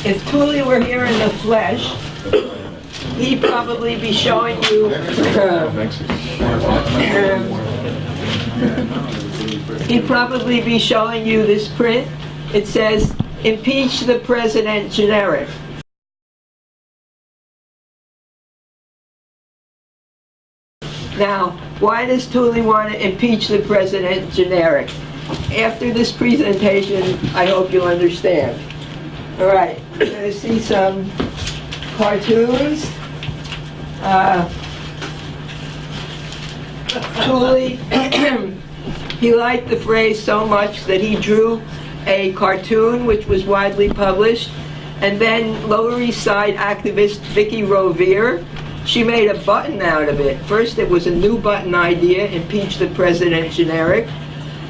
If Tuli were here in the flesh, he'd probably be showing you this print. It says, "Impeach the president," generic. Now, why does Tuli want to impeach the president, generic? After this presentation, I hope you'll understand. All right, you're going to see some cartoons. Tuli, he liked the phrase so much that he drew a cartoon which was widely published, and then Lower East Side activist Vicky Rovere, she made a button out of it. First it was a new button idea, impeach the president, generic,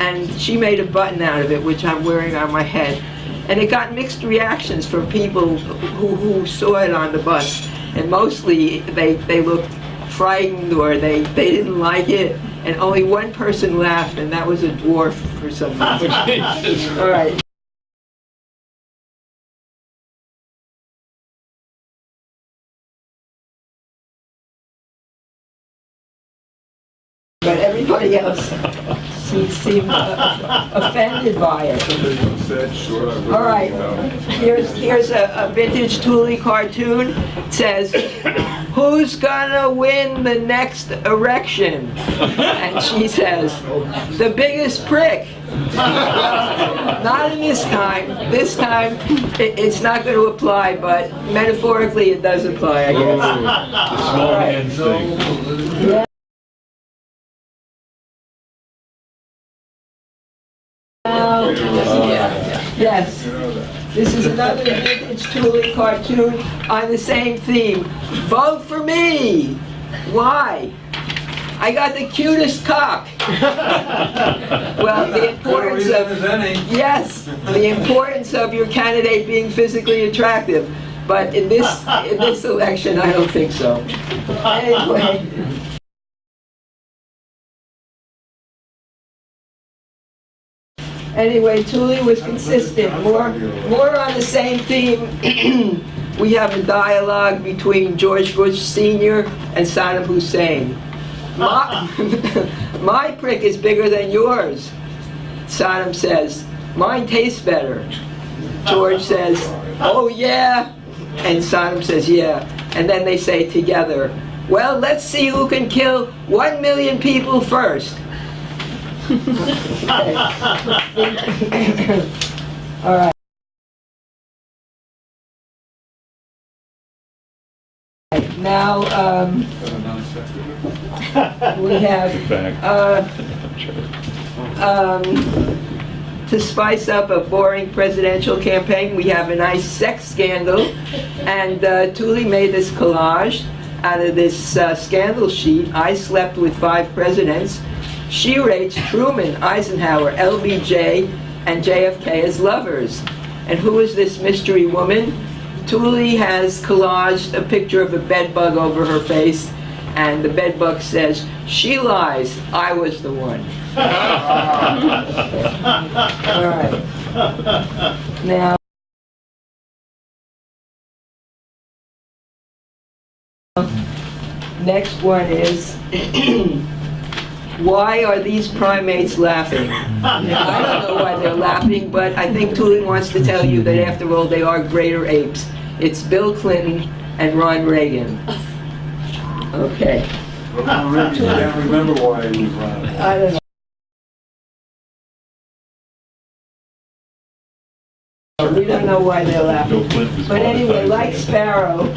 and she made a button out of it, which I'm wearing on my head. And it got mixed reactions from people who saw it on the bus, and mostly they looked frightened or they didn't like it, and only one person laughed, and that was a dwarf for some reason. All right. But everybody else seemed offended by it. All right, here's a vintage Tuli cartoon. It says, "Who's gonna win the next erection?" And she says, "The biggest prick." Not in this time. This time, it's not going to apply, but metaphorically it does apply, I guess. The small man thing. Yeah. Yes, this is another vintage Tuli cartoon on the same theme. Vote for me! Why? I got the cutest cock. Well, the importance of the importance of your candidate being physically attractive, but in this election, I don't think so. Anyway, Tuli was consistent. More on the same theme. We have a dialogue between George Bush Sr. and Saddam Hussein. My prick is bigger than yours. Saddam says, "Mine tastes better." George says, "Oh yeah," and Saddam says, "Yeah," and then they say together, "Well, let's see who can kill 1 million people first." All right. Now we have to spice up a boring presidential campaign. We have a nice sex scandal, and Tuli made this collage out of this scandal sheet. I slept with 5 presidents. She rates Truman, Eisenhower, LBJ, and JFK as lovers. And who is this mystery woman? Tuli has collaged a picture of a bedbug over her face, and the bedbug says, "She lies, I was the one." All right. Now, next one is, why are these primates laughing? I don't know why they're laughing, but I think Tuli wants to tell you that after all, they are greater apes. It's Bill Clinton and Ron Reagan. Okay. Well, Ron Reagan, I can't remember why he was laughing. I don't know. We don't know why they're laughing. But anyway, like Sparrow,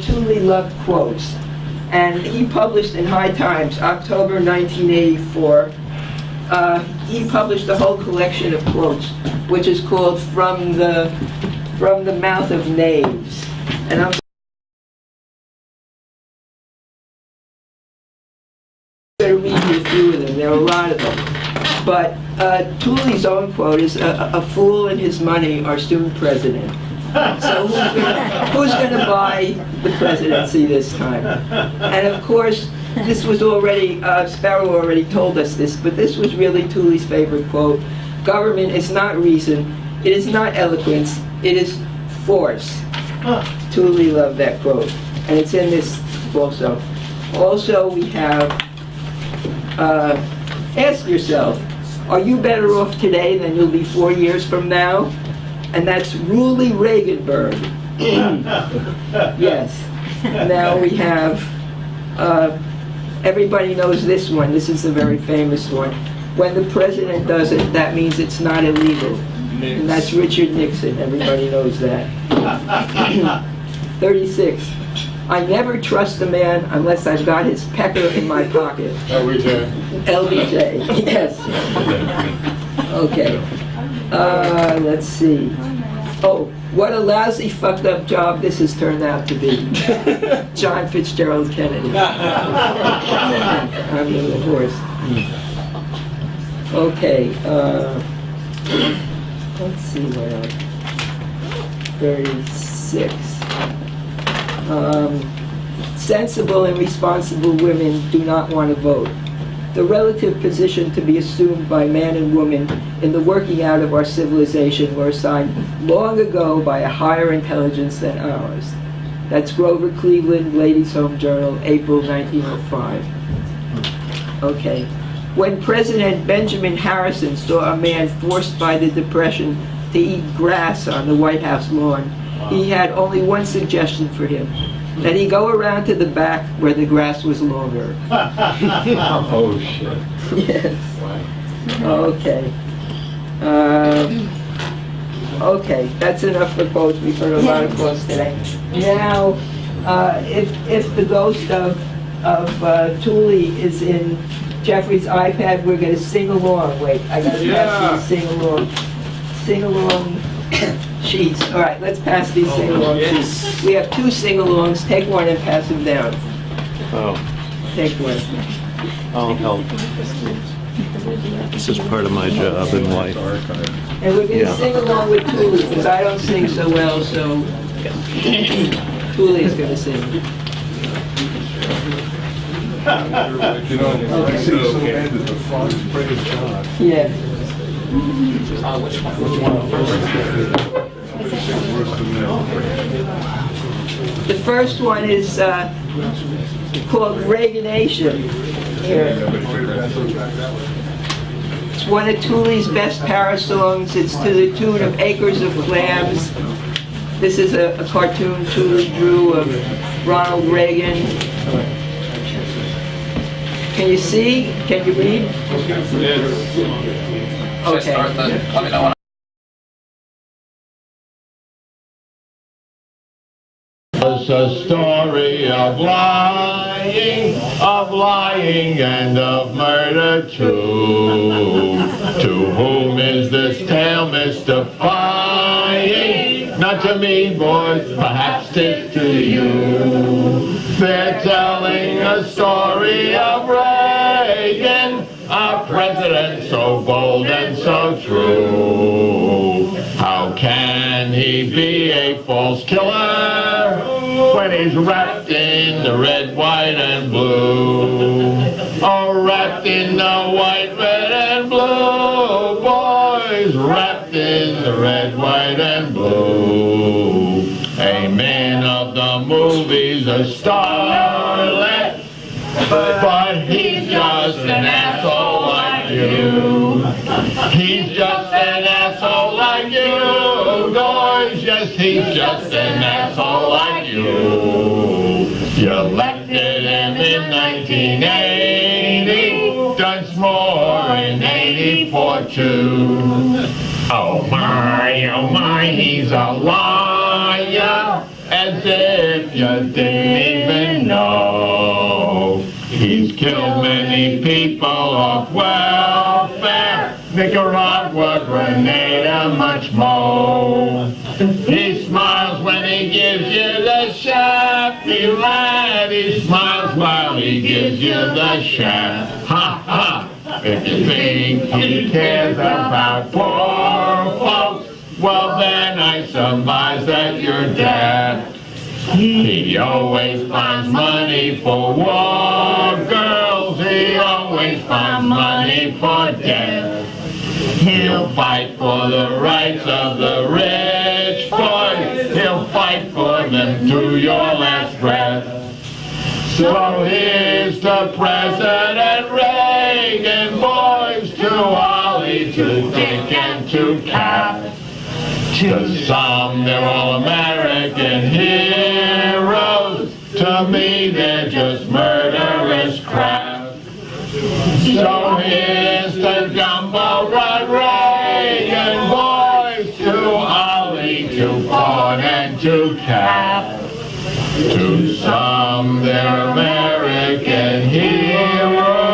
Tuli loved quotes. And he published in High Times, October 1984, he published a whole collection of quotes, which is called From the Mouth of Knaves. And I'm going to read you a few of them. There are a lot of them. But Tuli's own quote is, "A fool and his money are soon president." So who's going to buy the presidency this time? And of course, this was already, Sparrow already told us this, but this was really Tuli's favorite quote. "Government is not reason, it is not eloquence, it is force. Tuli loved that quote. And it's in this also. Also, we have, ask yourself, are you better off today than you'll be 4 years from now? And that's Tuli Reaganberg. Yes. Now we have, everybody knows this one. This is a very famous one. When the president does it, that means it's not illegal. And that's Richard Nixon. Everybody knows that. 36. I never trust a man unless I've got his pecker in my pocket. LBJ. LBJ, yes. Okay. Let's see. Oh, what a lousy, fucked up job this has turned out to be. John Fitzgerald Kennedy. I'm the horse. Okay. Let's see what else. 36. Sensible and responsible women do not want to vote. The relative position to be assumed by man and woman in the working out of our civilization were assigned long ago by a higher intelligence than ours. That's Grover Cleveland, Ladies' Home Journal, April 1905. Okay. When President Benjamin Harrison saw a man forced by the Depression to eat grass on the White House lawn, he had only one suggestion for him, that he go around to the back where the grass was longer. Oh, shit. Yes. Okay. Okay, that's enough for quotes. We've heard a lot of quotes today. Now, if the ghost of Tuli is in Jeffrey's iPad, we're going to sing along. Wait, I got to pass these sing along sheets. All right, let's pass these sing-along sheets. We have 2 sing-alongs. Take one and pass them down. Oh, Take one. I'll help. This is part of my job in life. And we're going to sing along with Tuli, because I don't sing so well, so Tuli is going to sing. You know, I see so bad that the frogs praise God. Yeah. Which one first? The first one is called Reaganation. Here. It's one of Tuli's best para songs. It's to the tune of Acres of Clams. This is a cartoon Tuli drew of Ronald Reagan. Can you see? Can you read? Okay. Let me know when. It's a story of lying and of murder too. To whom is this tale mystifying? Not to me, boys, perhaps 'tis to you. They're telling a story of Reagan, our president so bold and so true. How can he be a false killer when he's wrapped in the red, white, and blue? Oh, wrapped in the white, red, and blue, boys, wrapped in the red, white, and blue. A man of the movies, a starlet, but he's just an asshole like you. He's just an asshole like you, boys. Yes, he's just an asshole like you. You elected him in 1980, done more in 84 too. Oh my, he's a liar, as if you didn't even know. He's killed many people off welfare, Nicaragua, Grenada, much more. He smiles when he gives you the shaft, lad. He smiles while he gives you the shaft. Ha ha! If you think he cares about poor folks, well then I surmise that you're daft. He always finds money for war girls, he always finds money for death. He'll fight for the rights of the rich rich boys, he'll fight for them to your last breath. So here's to President Reagan, boys, to Ollie, to Dick, and to Cap. To some, they're all American heroes. To me, they're just murderous crap. So here's to Jumbo Rod Reagan, boys, to Ollie, to Vaughn, and to Cap. To some, they're American heroes.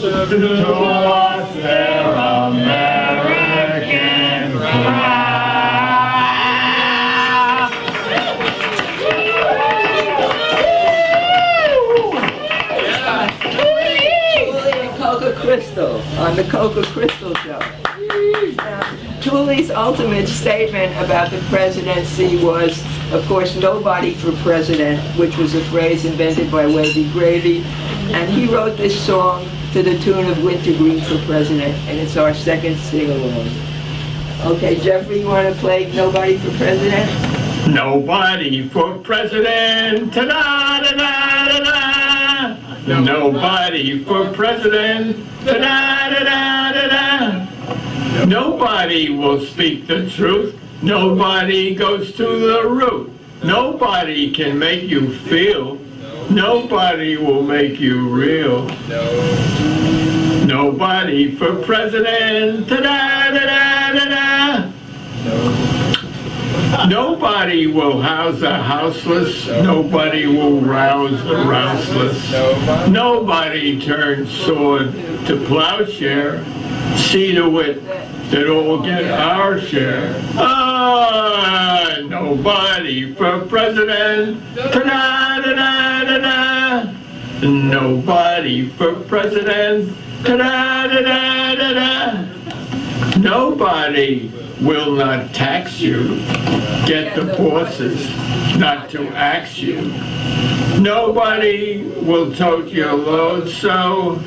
To us, they're American crap. Coca Crystal on the Coca Crystal show. Tuli's ultimate statement about the presidency was, of course, nobody for president, which was a phrase invented by Wavy Gravy. And he wrote this song to the tune of Wintergreen for President, and it's our second sing-along. Okay, Jeffrey, you want to play Nobody for President? Nobody for president, ta-da-da-da-da-da. Nobody for president, ta-da-da-da-da-da. Nobody will speak the truth. Nobody goes to the root. Nobody can make you feel. Nobody will make you real. Nobody for president, ta-da-da-da-da-da. Nobody will house the houseless. Nobody will rouse the rouseless. Nobody turns sword to plowshare. See to it that all get our share. Ah, nobody for president. Ta-da-da-da-da-da. Nobody for president. Ta-da-da-da-da-da. Nobody will not tax you. Get the bosses not to ax you. Nobody will tote your load, so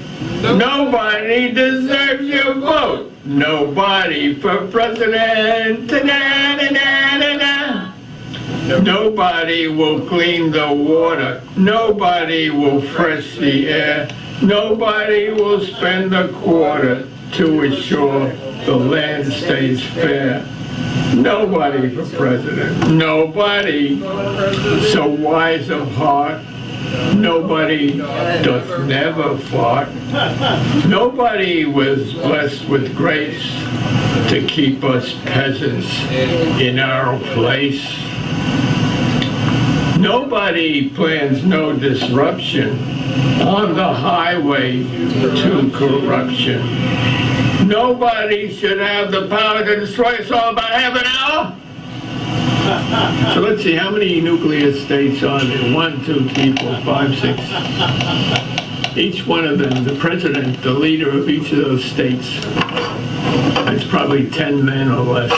nobody deserves your vote. Nobody for president. Ta-da-da-da-da-da. Nobody will clean the water. Nobody will fresh the air. Nobody will spend a quarter to assure the land stays fair. Nobody for president. Nobody so wise of heart. Nobody doth never fart. Nobody was blessed with grace to keep us peasants in our place. Nobody plans no disruption on the highway to corruption. Nobody should have the power to destroy us all by half an hour. So let's see, how many nuclear states are there? 1, 2, 3, 4, 5, 6. Each one of them, the president, the leader of each of those states, it's probably 10 men or less.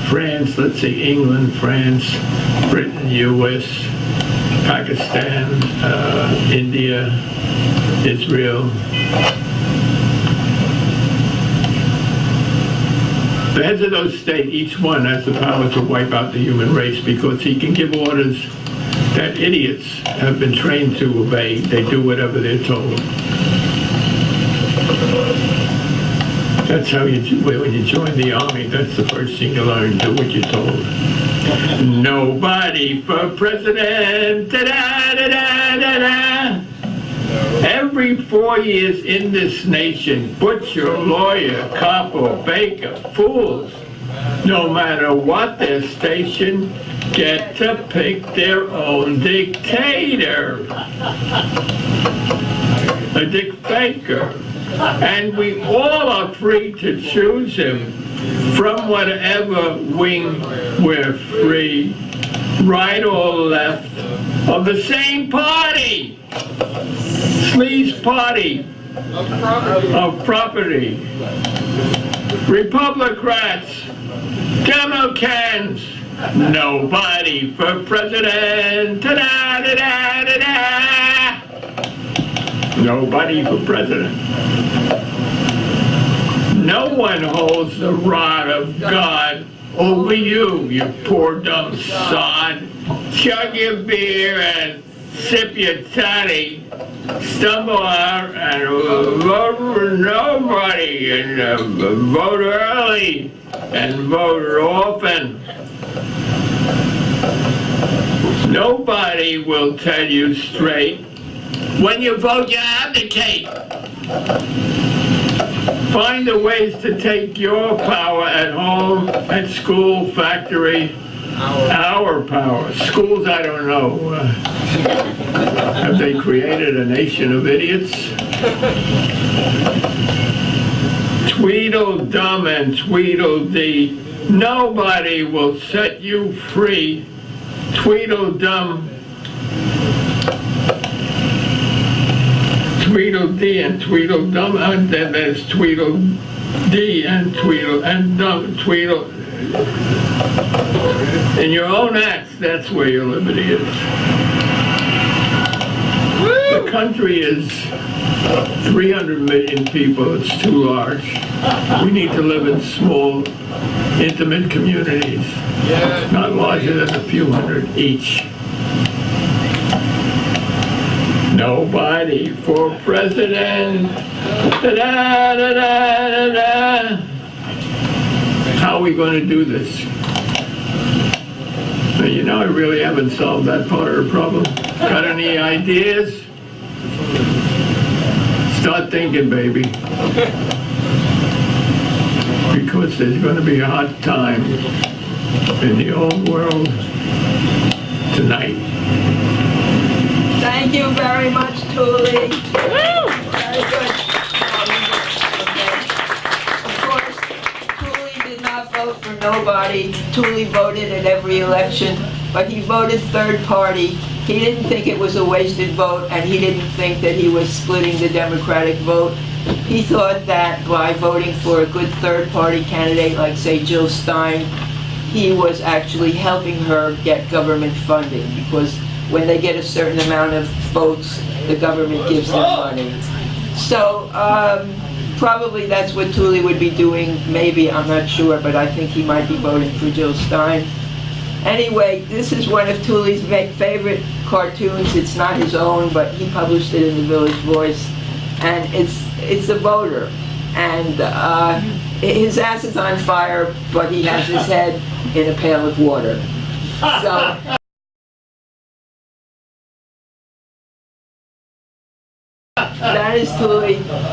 France, let's see, England, France, Britain, US, Pakistan, India, Israel. The heads of those states, each one has the power to wipe out the human race because he can give orders that idiots have been trained to obey. They do whatever they're told. That's how you do it when you join the army. That's the first thing you learn, do what you're told. Nobody for president, ta-da-da-da-da-da. Every 4 years in this nation, butcher, lawyer, cop, or baker, fools, no matter what their station, get to pick their own dictator. A dictator. And we all are free to choose him from whatever wing we're free, right or left, of the same party. Sleaze party of property. Republicrats, Democrats, nobody for president. Ta-da-da-da-da-da. Nobody for president. No one holds the rod of God over you, you poor dumb sod. Chug your beer and sip your toddy. Stumble out and vote for nobody, and vote early and vote often. Nobody will tell you straight. When you vote, you abdicate. Find the ways to take your power at home, at school, factory. Our power. Schools, I don't know. Have they created a nation of idiots? Tweedledum and Tweedledee. Nobody will set you free. Tweedledum. Tweedledee and Tweedledum, and then there's Tweedledee and Tweedle and Dum, Tweedle. In your own acts, that's where your liberty is. The country is 300 million people, it's too large. We need to live in small, intimate communities, not larger than a few hundred each. Nobody for president. Da-da-da-da-da-da. How are we going to do this? Now, you know, I really haven't solved that part of the problem. Got any ideas? Start thinking, baby. Because there's going to be a hot time in the old world tonight. Thank you very much, Tuli. Very good. Of course, Tuli did not vote for nobody. Tuli voted at every election, but he voted third party. He didn't think it was a wasted vote, and he didn't think that he was splitting the Democratic vote. He thought that by voting for a good third party candidate, like say Jill Stein, he was actually helping her get government funding, because when they get a certain amount of votes, the government gives them money. So probably that's what Tuli would be doing. Maybe, I'm not sure, but I think he might be voting for Jill Stein. Anyway, this is one of Tuli's favorite cartoons. It's not his own, but he published it in the Village Voice, and it's a voter. And his ass is on fire, but he has his head in a pail of water. So. That is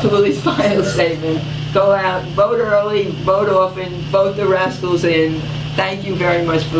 Tuli's final statement. Go out, vote early, vote often, vote the rascals in. Thank you very much for